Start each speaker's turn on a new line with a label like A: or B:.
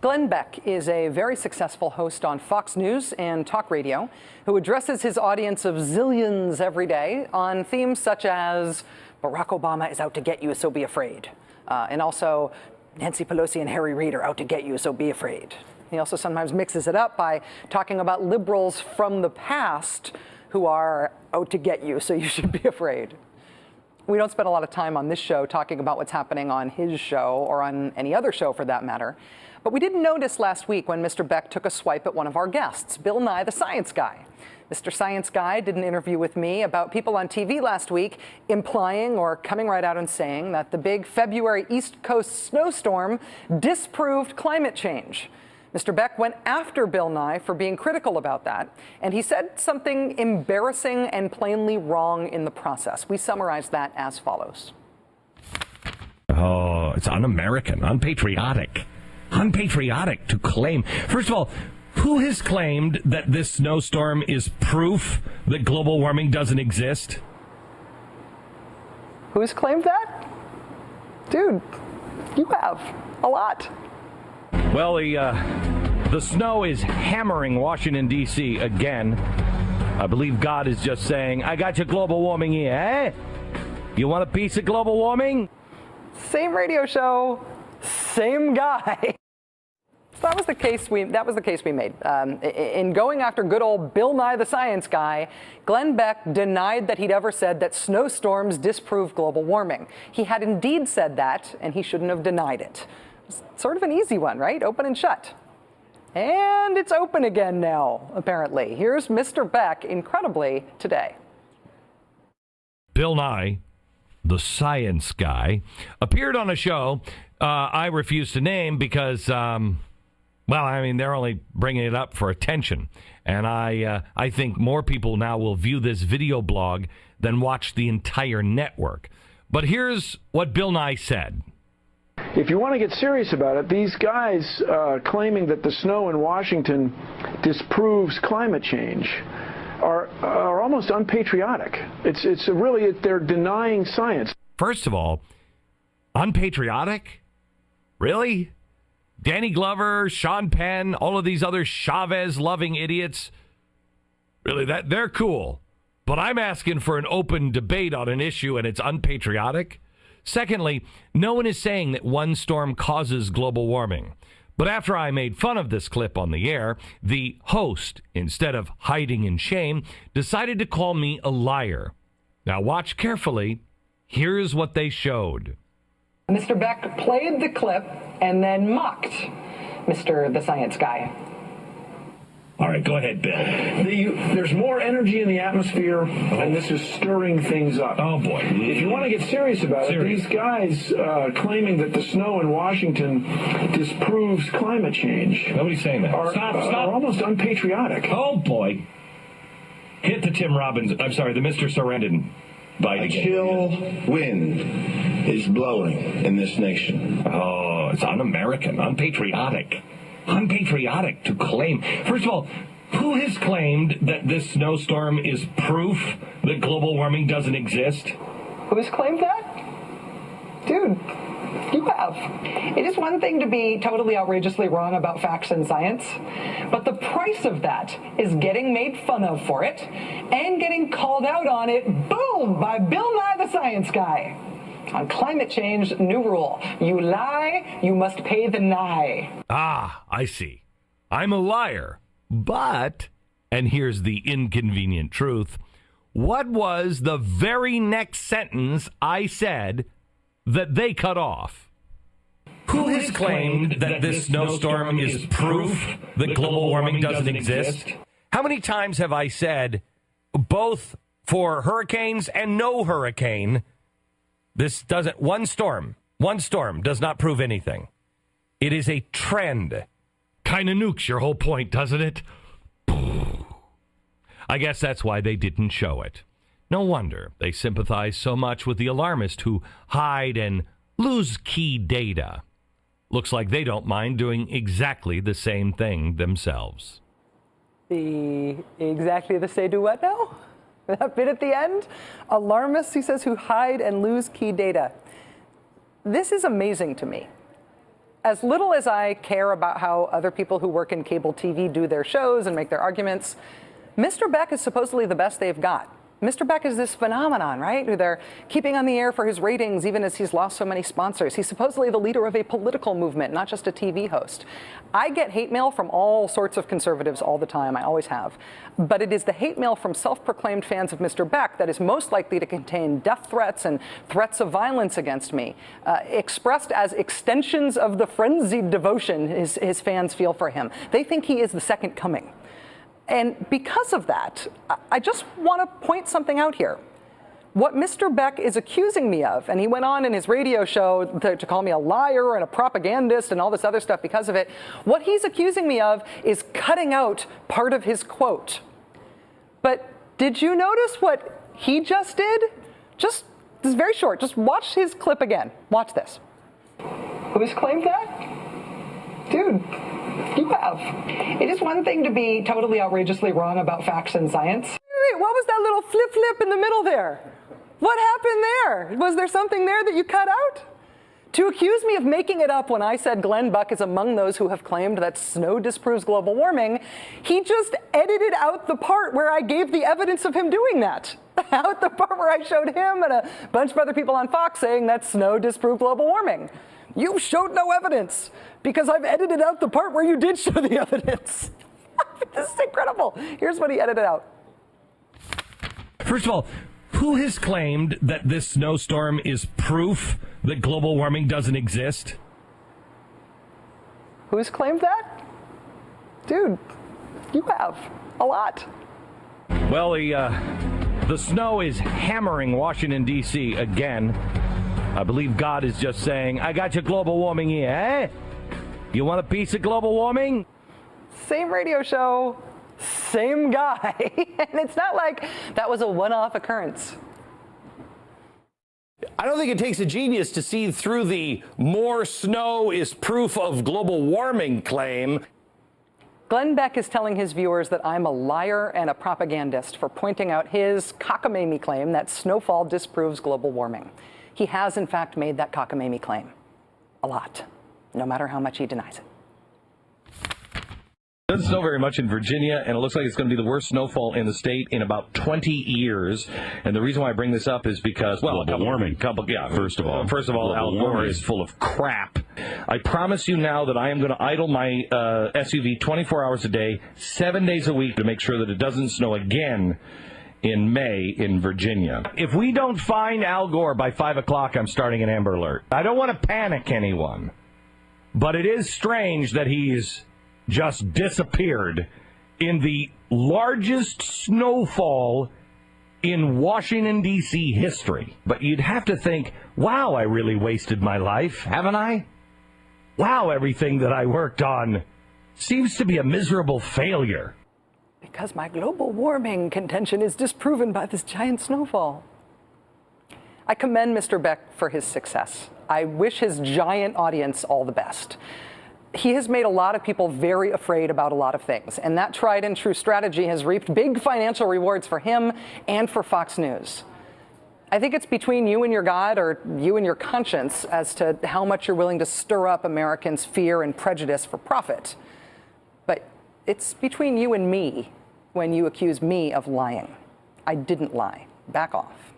A: Glen Beck is a very successful host on Fox News and talk radio who addresses his audience of zillions every day on themes such as Barack Obama is out to get you, so be afraid. And also Nancy Pelosi and Harry Reid are out to get you, so be afraid. He also sometimes mixes it up by talking about liberals from the past who are out to get you, so you should be afraid. We don't spend a lot of time on this show talking about what's happening on his show or on any other show for that matter. But we did notice last week when Mr. Beck took a swipe at one of our guests, Bill Nye, the Science Guy. Mr. Science Guy did an interview with me about people on TV last week implying or coming right out and saying that the big February East Coast snowstorm disproved climate change. Mr. Beck went after Bill Nye for being critical about that, and he said something embarrassing and plainly wrong in the process. We summarized that as follows.
B: Oh, it's un-American, unpatriotic. Unpatriotic to claim. First of all, who has claimed that this snowstorm is proof that global warming doesn't exist?
A: Who's claimed that? Dude, you have a lot.
B: Well, the snow is hammering Washington, D.C. again. I believe God is just saying, I got your global warming here, eh? You want a piece of global warming?
A: Same radio show, same guy. So that was the case we made. In going after good old Bill Nye the Science Guy, Glen Beck denied that he'd ever said that snowstorms disprove global warming. He had indeed said that, and he shouldn't have denied it. It's sort of an easy one, right? Open and shut. And it's open again now, apparently. Here's Mr. Beck, incredibly, today.
B: Bill Nye, the Science Guy, appeared on a show I refuse to name because, they're only bringing it up for attention. And I think more people now will view this video blog than watch the entire network. But here's what Bill Nye said.
C: If you want to get serious about it, these guys claiming that the snow in Washington disproves climate change are almost unpatriotic. They're denying science.
B: First of all, unpatriotic? Really? Danny Glover, Sean Penn, all of these other Chavez-loving idiots, really, they're cool. But I'm asking for an open debate on an issue, and it's unpatriotic? Secondly, no one is saying that one storm causes global warming. But after I made fun of this clip on the air, the host, instead of hiding in shame, decided to call me a liar. Now watch carefully. Here's what they showed.
A: Mr. Beck played the clip and then mocked Mr. the Science Guy.
D: All right, go ahead, Bill. There's more energy in the atmosphere, and this is stirring things up. Oh, boy. If you want to get serious about it, these guys claiming that the snow in Washington disproves climate change.
B: Nobody's saying that.
D: Stop. Are almost unpatriotic.
B: Oh, boy. Hit the Tim Robbins, the Mr. Sarandon.
E: A chill wind is blowing in this nation.
B: Oh, it's un-American, unpatriotic. Unpatriotic to claim. First of all, who has claimed that this snowstorm is proof that global warming doesn't exist?
A: Who's claimed that? Dude, you have. It is one thing to be totally outrageously wrong about facts and science, but the price of that is getting made fun of for it and getting called out on it, boom, by Bill Nye the Science Guy. On climate change, new rule. You lie, you must pay the nye.
B: Ah, I see. I'm a liar. But, and here's the inconvenient truth, what was the very next sentence I said that they cut off? Who has claimed that this snowstorm is proof that global warming doesn't exist? How many times have I said, both for hurricanes and no hurricane, one storm does not prove anything. It is a trend. Kind of nukes your whole point, doesn't it? I guess that's why they didn't show it. No wonder they sympathize so much with the alarmists who hide and lose key data. Looks like they don't mind doing exactly the same thing themselves.
A: Exactly the same do what now? That bit at the end? Alarmists, he says, who hide and lose key data. This is amazing to me. as little as I care about how other people who work in cable TV do their shows and make their arguments, Mr. Beck is supposedly the best they've got. Mr. Beck is this phenomenon, right, who they're keeping on the air for his ratings even as he's lost so many sponsors. He's supposedly the leader of a political movement, not just a TV host. I get hate mail from all sorts of conservatives all the time. I always have. But it is the hate mail from self-proclaimed fans of Mr. Beck that is most likely to contain death threats and threats of violence against me, expressed as extensions of the frenzied devotion his fans feel for him. They think he is the second coming. And because of that, I just want to point something out here. What Mr. Beck is accusing me of, and he went on in his radio show to call me a liar and a propagandist and all this other stuff because of it, what he's accusing me of is cutting out part of his quote. But did you notice what he just did? This is very short. Just watch his clip again. Watch this.
F: Who's claimed that? Dude. You have. It is one thing to be totally outrageously wrong about facts and science.
A: Wait, what was that little flip in the middle there? What happened there? Was there something there that you cut out? To accuse me of making it up when I said Glen Beck is among those who have claimed that snow disproves global warming, he just edited out the part where I gave the evidence of him doing that. Out the part where I showed him and a bunch of other people on Fox saying that snow disproved global warming. You showed no evidence because I've edited out the part where you did show the evidence. This is incredible. Here's what he edited out.
B: First of all, who has claimed that this snowstorm is proof that global warming doesn't exist?
A: Who's claimed that? Dude, you have a lot.
B: Well, the snow is hammering Washington, D.C. again. I believe God is just saying, I got your global warming here, eh? You want a piece of global warming?
A: Same radio show, same guy. And it's not like that was a one-off occurrence.
G: I don't think it takes a genius to see through the more snow is proof of global warming claim.
A: Glen Beck is telling his viewers that I'm a liar and a propagandist for pointing out his cockamamie claim that snowfall disproves global warming. He has, in fact, made that cockamamie claim a lot, no matter how much he denies it.
H: It doesn't snow very much in Virginia, and it looks like it's going to be the worst snowfall in the state in about 20 years. And the reason why I bring this up is because, well,
I: global warming.
H: First of all, Al Gore is full of crap. I promise you now that I am going to idle my SUV 24 hours a day, 7 days a week to make sure that it doesn't snow again in May in Virginia. If we don't find Al Gore by 5 o'clock, I'm starting an Amber Alert. I don't want to panic anyone, but it is strange that he's just disappeared in the largest snowfall in Washington, D.C. history. But you'd have to think, wow, I really wasted my life, haven't I? Wow, everything that I worked on seems to be a miserable failure.
A: Because my global warming contention is disproven by this giant snowfall. I commend Mr. Beck for his success. I wish his giant audience all the best. He has made a lot of people very afraid about a lot of things, and that tried and true strategy has reaped big financial rewards for him and for Fox News. I think it's between you and your God or you and your conscience as to how much you're willing to stir up Americans' fear and prejudice for profit. But it's between you and me when you accuse me of lying. I didn't lie. Back off.